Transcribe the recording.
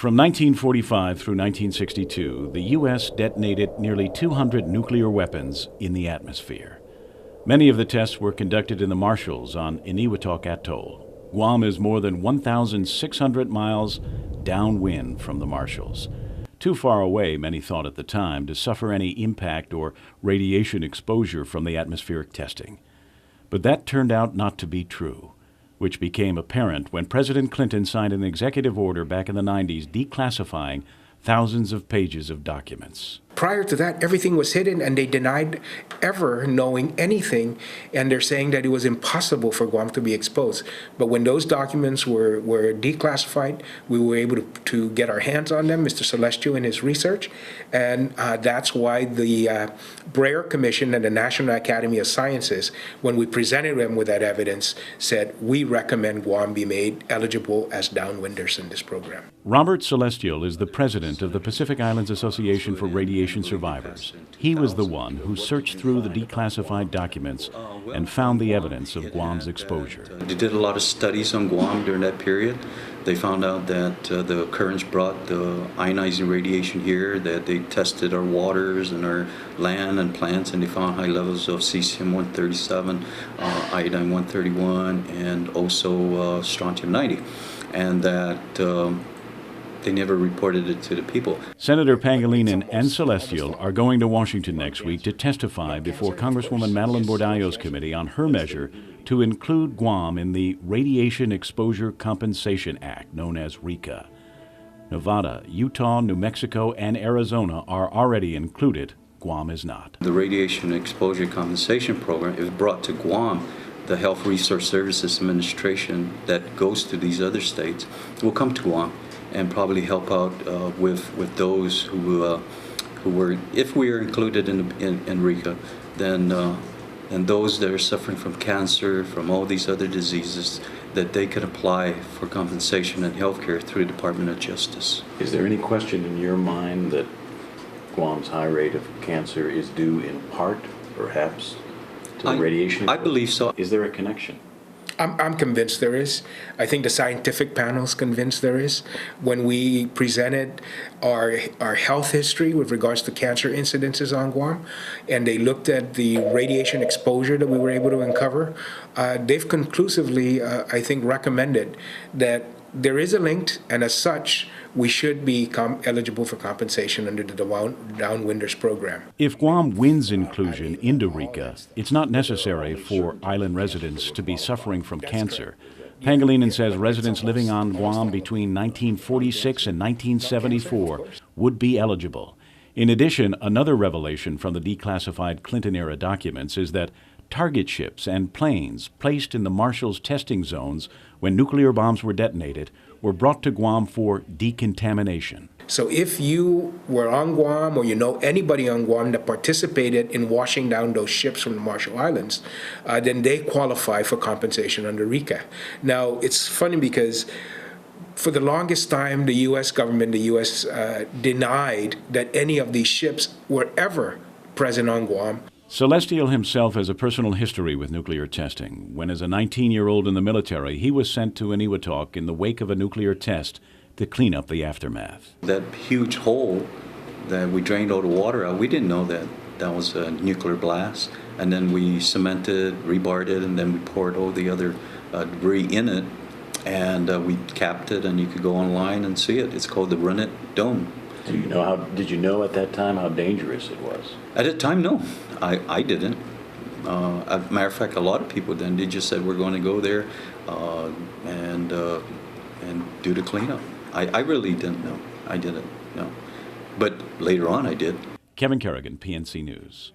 From 1945 through 1962, the U.S. detonated nearly 200 nuclear weapons in the atmosphere. Many of the tests were conducted in the Marshalls on Eniwetok Atoll. Guam is more than 1,600 miles downwind from the Marshalls. Too far away, many thought at the time, to suffer any impact or radiation exposure from the atmospheric testing. But that turned out not to be true, which became apparent when President Clinton signed an executive order back in the 90s declassifying thousands of pages of documents. Prior to that, everything was hidden, and they denied ever knowing anything, and they're saying that it was impossible for Guam to be exposed. But when those documents were declassified, we were able to get our hands on them, Mr. Celestial in his research, and that's why the Breyer Commission and the National Academy of Sciences, when we presented them with that evidence, said, we recommend Guam be made eligible as downwinders in this program. Robert Celestial is the president of the Pacific Islands Association for Radiation Survivors. He was the one who searched through the declassified documents and found the evidence of Guam's exposure. They did a lot of studies on Guam during that period. They found out that the occurrence brought the ionizing radiation here, that they tested our waters and our land and plants, and they found high levels of cesium-137, iodine-131, and also strontium-90, and that they never reported it to the people. Senator Pangilinan and Celestial are going to Washington next week to testify before Congresswoman Madeline Bordallo's committee on her measure to include Guam in the Radiation Exposure Compensation Act, known as RECA. Nevada, Utah, New Mexico, and Arizona are already included. Guam is not. The Radiation Exposure Compensation Program, if brought to Guam, the Health Resource Services Administration that goes to these other states will come to Guam and probably help out with those who were, if we are included in RECA, then those that are suffering from cancer, from all these other diseases, that they can apply for compensation and health care through the Department of Justice. Is there any question in your mind that Guam's high rate of cancer is due in part, perhaps, to the radiation? I believe so. Is there a connection? I'm convinced there is. I think the scientific panel's convinced there is. When we presented our health history with regards to cancer incidences on Guam, and they looked at the radiation exposure that we were able to uncover, they've conclusively, I think, recommended that there is a link, and as such, we should be eligible for compensation under the Downwinders program. If Guam wins inclusion into RECA, it's not necessary for island residents to be suffering from cancer. Pangilinan says residents living on Guam between 1946 and 1974 would be eligible. In addition, another revelation from the declassified Clinton-era documents is that target ships and planes placed in the Marshalls testing zones when nuclear bombs were detonated were brought to Guam for decontamination. So if you were on Guam, or you know anybody on Guam that participated in washing down those ships from the Marshall Islands, then they qualify for compensation under RECA. Now, it's funny because for the longest time, the U.S. government, the U.S. Denied that any of these ships were ever present on Guam. Celestial himself has a personal history with nuclear testing. When as a 19-year-old in the military, he was sent to Eniwetok in the wake of a nuclear test to clean up the aftermath. That huge hole that we drained all the water out, we didn't know that that was a nuclear blast. And then we cemented, rebarred it, and then we poured all the other debris in it. And we capped it, and you could go online and see it. It's called the Runit Dome. Do you know did you know at that time how dangerous it was? At that time, no. I didn't. As a matter of fact, a lot of people then, they just said, we're going to go there and do the cleanup. I really didn't know. I didn't know. But later on, I did. Kevin Kerrigan, PNC News.